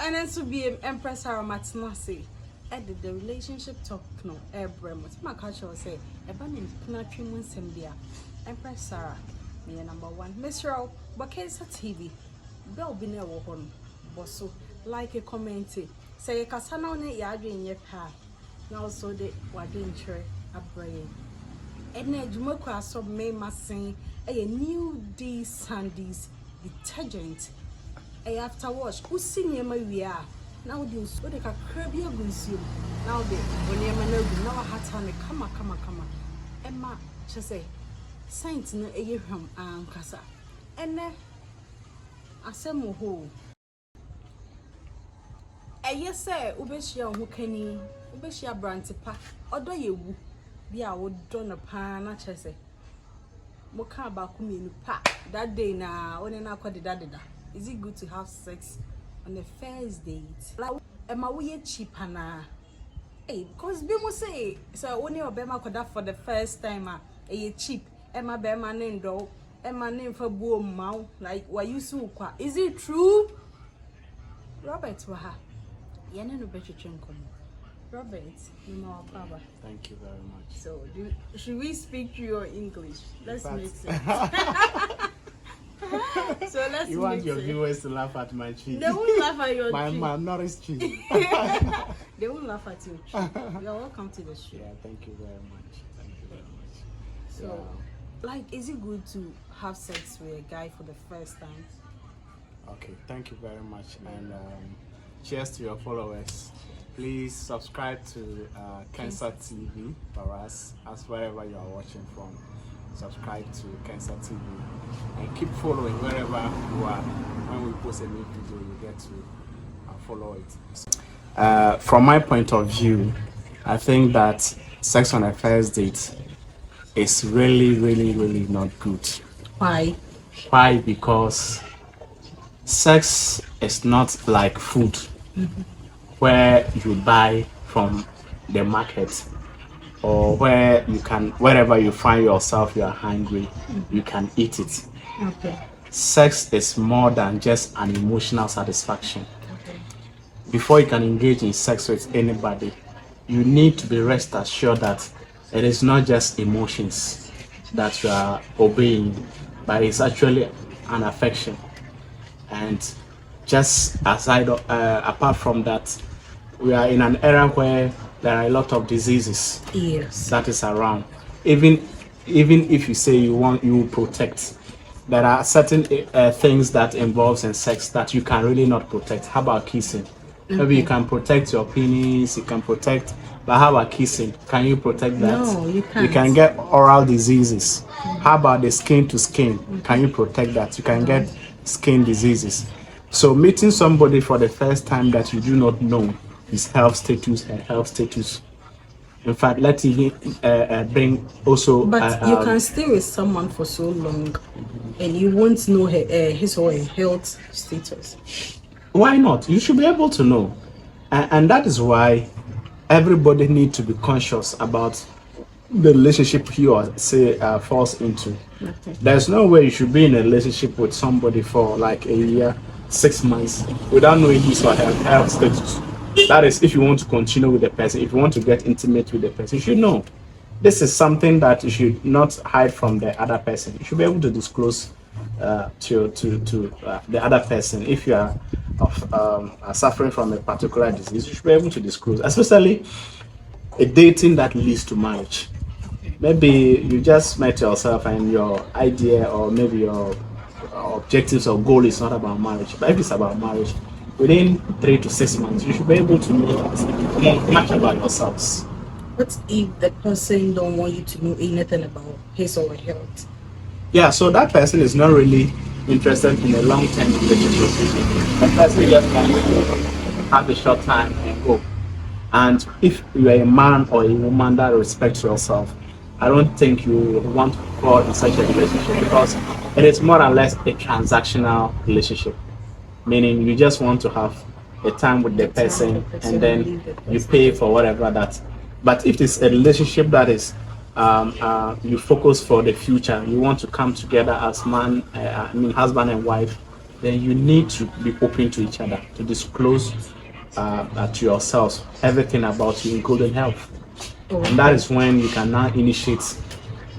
and then to be Empress Sarah Matinasi. Edit the relationship talk no Bremot. My culture will say, a banning country moon sembia. Empress Sarah, me number one. Miss Row, Bakesa TV. Bell be never home. Bosso, like a comment. Say a casano ne yard in your path. Now so they were doing tray a brain. And then Jumoko sub may must sing a new D Sundays detergent. A after wash, who sing your we are. Now the so they can curb your consume. Now they when you're man now hat time come. Emma she say saints no a hum and casa. And then asemo ho. A yes sir, Ubeshia who can Ubeshia brantipa, odo ye wu. Be a would don a pan at chese. Moka bakumi pa that day na only na kwa da. Is it good to have sex on the first date? Like, am I cheap na? Hey, because people say so only Obama could for the first time. Cheap. Emma Bema name do. Emma name for boom mouth. Like why you so kwa? Is it true? Robert Waha. Yana no better chenkom. Robert, you know our power. Thank you very much. So should we speak to your English? Let's make sense. So let's. You want your viewers to laugh at my cheese? They won't laugh at your my cheese. My Norris cheese. They won't laugh at your cheese. You're welcome to the show. Yeah, thank you very much. Thank you very much. So, like, is it good to have sex with a guy for the first time? Okay, thank you very much, and cheers to your followers. Please subscribe to Cancer TV for us, as wherever you are watching from. Subscribe to Cancer TV and keep following wherever you are. When we post a new video, you get to follow it. From my point of view, I think that sex on a first date is really not good. Why? Why? Because sex is not like food, where you buy from the market, or where you can, wherever you find yourself, you are hungry, you can eat it. Okay. Sex is more than just an emotional satisfaction. Okay. Before you can engage in sex with anybody, you need to be rest assured that it is not just emotions that you are obeying, but it's actually an affection. And just aside, apart from that, we are in an era where there are a lot of diseases that is around. Even if you say you will protect, there are certain things that involves in sex that you can really not protect. How about kissing? Maybe you can protect your penis, you can protect, but how about kissing? Can you protect that? No, you can't. You can get oral diseases. How about the skin to skin? Can you protect that? You can get skin diseases. So meeting somebody for the first time that you do not know his health status and health status. In fact, let's even bring also. But you can stay with someone for so long, and you won't know his or her health status. Why not? You should be able to know, and that is why everybody needs to be conscious about the relationship he or say falls into. Okay. There's no way you should be in a relationship with somebody for like a year, 6 months without knowing his or her health status. That is, if you want to continue with the person, if you want to get intimate with the person, you should know. This is something that you should not hide from the other person. You should be able to disclose to the other person. If you are suffering from a particular disease, you should be able to disclose, especially a dating that leads to marriage. Maybe you just met yourself and your idea or maybe your objectives or goal is not about marriage, but if it's about marriage, within 3 to 6 months, you should be able to know much about yourselves. What if the person don't want you to know anything about his or her health? Yeah, so that person is not really interested in a long-term relationship. That person just wants to have a short time and go. And if you are a man or a woman that respects yourself, I don't think you want to go in such a relationship, because it is more or less a transactional relationship. Meaning you just want to have a time with the person and then you pay for whatever that. But if it's a relationship that is you focus for the future, you want to come together as husband and wife then you need to be open to each other, to disclose to yourselves everything about you, including health. And that is when you can now initiate,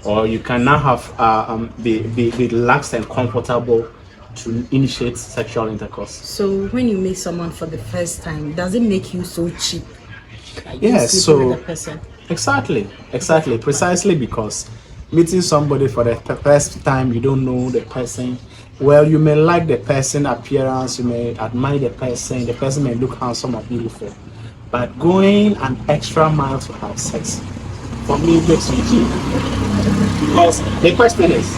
or you can now have be relaxed and comfortable to initiate sexual intercourse. So when you meet someone for the first time, does it make you so cheap? Yes, so with the person? exactly, precisely because meeting somebody for the first time, you don't know the person. Well, you may like the person appearance, you may admire the person may look handsome or beautiful, but going an extra mile to have sex, for me, makes you cheap. Because the question is,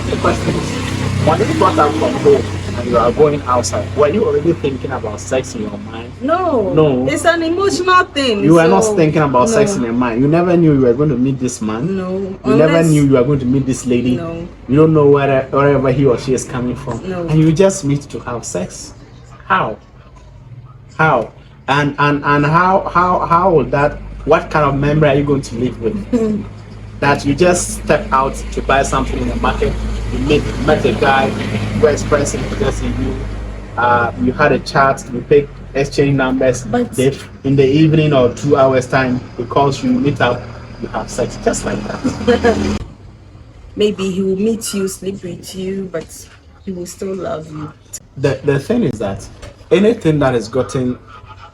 when you got out from home and you are going outside, were you already thinking about sex in your mind? No. It's an emotional thing. You were not thinking about sex in your mind. You never knew you were going to meet this man. No. You never knew you were going to meet this lady. No. You don't know wherever he or she is coming from. No. And you just meet to have sex. How? And how will that, what kind of memory are you going to live with? That you just step out to buy something in the market, you met a guy who expressed interest in you, you had a chat, you exchange numbers, but in the evening or 2 hours time, because you meet up, you have sex, just like that. Maybe he will meet you, sleep with you, but he will still love you. The thing is that anything that is gotten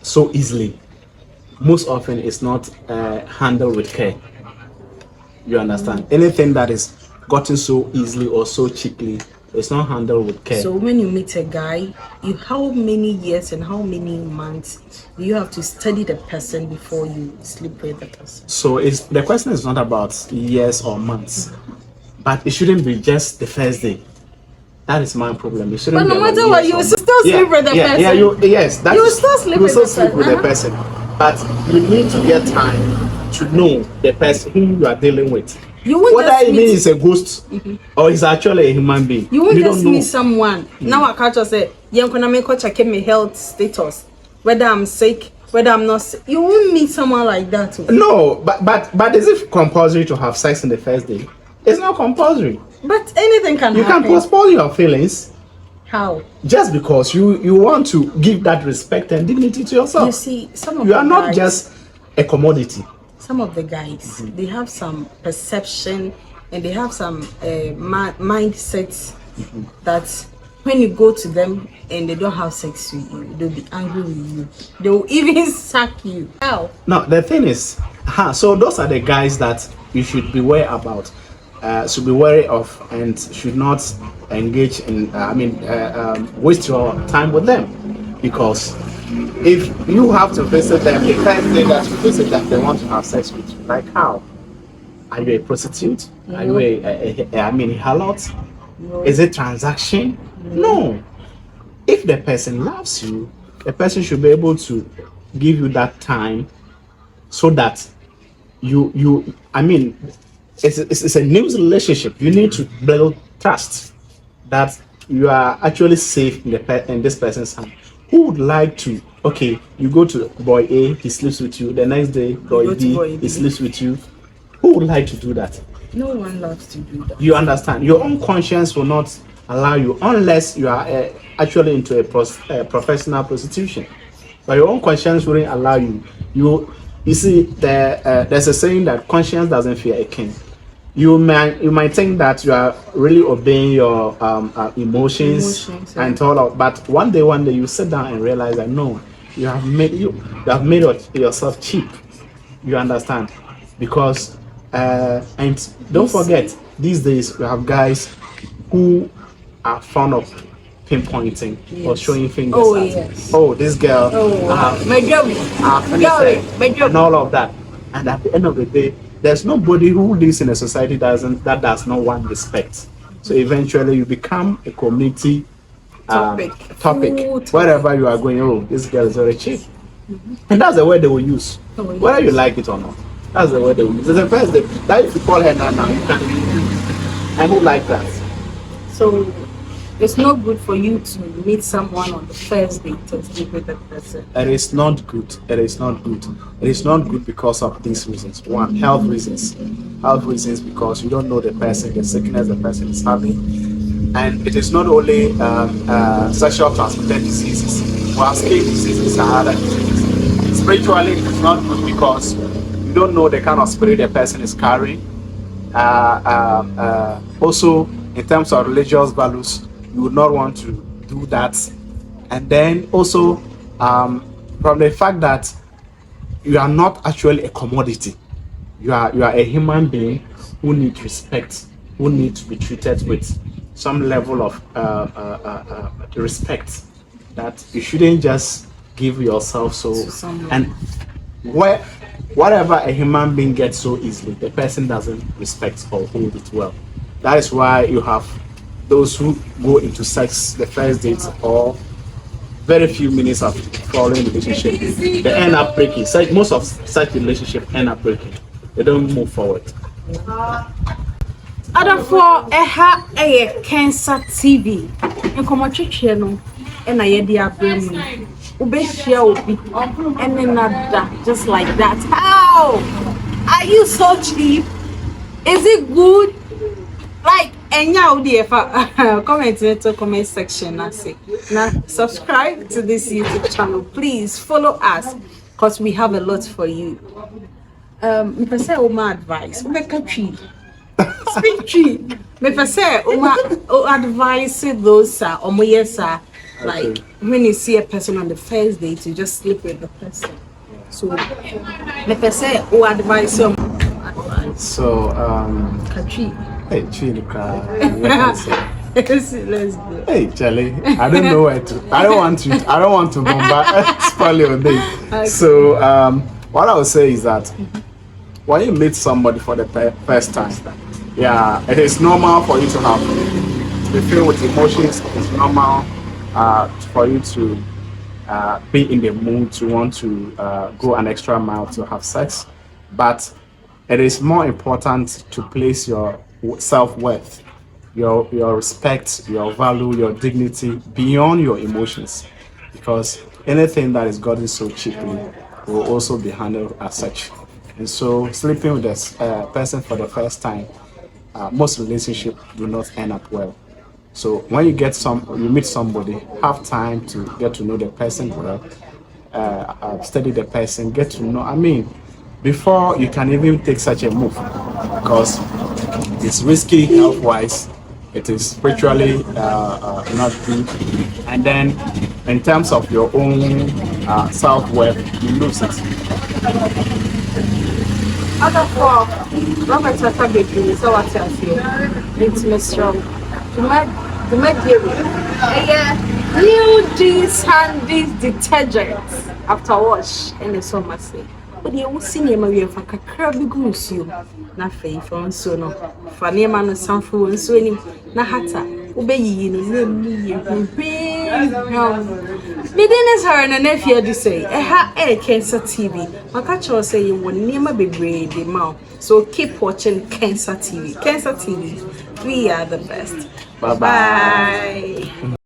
so easily, most often is not handled with care. You understand? Anything that is gotten so easily or so cheaply, it's not handled with care. So when you meet a guy, how many years and how many months do you have to study the person before you sleep with the person? So the question is not about years or months, but it shouldn't be just the first day. That is my problem. It shouldn't. But no matter what, you will still sleep with the person. Yeah, you will still sleep with the person. But you need to get time to know the person whom you are dealing with. Whether even is a ghost or is actually a human being. You won't just meet someone. Now I can't just say, "Yeah, I'm gonna check my health status, whether I'm sick, whether I'm not sick." You won't meet someone like that. No, but is it compulsory to have sex in the first day? It's not compulsory. But anything can happen. You can postpone your feelings. How? Just because you want to give that respect and dignity to yourself. You see, some of you are not just a commodity. Some of the guys, they have some perception and they have some mindsets that when you go to them and they don't have sex with you, they'll be angry with you. They'll even sack you. How? Now the thing is, so those are the guys that you should beware about. Should be wary of and should not engage in waste your time with them, because if you have to visit them, the first day that you visit them, they want to have sex with you. Like how? Are you a prostitute? No. Are you a harlot? No. Is it transaction? No. If the person loves you, the person should be able to give you that time so that it's a new relationship. You need to build trust that you are actually safe in this person's hand. Who would like to? Okay, you go to boy A, he sleeps with you. The next day, boy B, he sleeps with you. Who would like to do that? No one loves to do that. You understand? Your own conscience will not allow you, unless you are actually into a professional prostitution. But your own conscience wouldn't allow you. You see, there's a saying that conscience doesn't fear a king. You might think that you are really obeying your emotions and all of, but one day you sit down and realize that no, you have made yourself cheap. You understand? Because and don't forget, these days we have guys who are fond of pinpointing or showing fingers. Oh, this girl. And all of that. And at the end of the day, there's nobody who lives in a society that does not want respect. So eventually you become a community topic. Wherever you are going, oh, this girl is very cheap. And that's the word they will use. Whether you like it or not. That's the word they will use. It's the first day. That if you call her now, you can and who like that? So it's not good for you to meet someone on the first date to sleep with that person. It is not good. It is not good. It is not good because of these reasons. One, health reasons. Health reasons because you don't know the person, the sickness the person is having. And it is not only sexual transmitted diseases, we have skin diseases and other diseases. Spiritually, it is not good because you don't know the kind of spirit the person is carrying. Also, in terms of religious values, you would not want to do that. And then also, from the fact that you are not actually a commodity, you are a human being who needs respect, who needs to be treated with some level of respect. That you shouldn't just give yourself so. And whatever a human being gets so easily, the person doesn't respect or hold it well. That is why you have those who go into sex the first date, or very few minutes of following relationship, they end up breaking. Most of such relationships end up breaking. They don't move forward. Other for a cancer TV. And come on, channel. And I had the and another just like that. How are you so cheap? Is it good? Like, and now dear comment in the comment section. I say now subscribe to this YouTube channel. Please follow us because we have a lot for you. Me per se my advice. Speak tree. Me per se advice those are like when you see a person on the first date, you just sleep with the person. So me per se advice. So Kachi. hey, Chili Let's go. Hey, Charlie, I don't know where to. I don't want to bombard, spoil your day. Okay. So, what I would say is that when you meet somebody for the first time, yeah, it is normal for you to be filled with emotions. It's normal for you to be in the mood to want to go an extra mile to have sex, but it is more important to place your self-worth, your respect, your value, your dignity beyond your emotions, because anything that is gotten so cheaply will also be handled as such. And so sleeping with this person for the first time, most relationships do not end up well. So when you meet somebody, have time to get to know the person well, study the person, get to know. I mean, before you can even take such a move, because it's risky health-wise, it is spiritually not good, and then in terms of your own self-worth, you lose it. Other for Robert Baby, so what I feel, it's Mr. The new jeans handy detergent after wash and the summer say. But you will see him away for Kakrabi goose you. Na faith on so no. For near man some food and so any na hata. Obey you no me. Midiness her and a nephew to say, Cancer TV. My catch will say you will never be brave the mouth. So keep watching Cancer TV. Cancer TV, we are the best. Bye bye.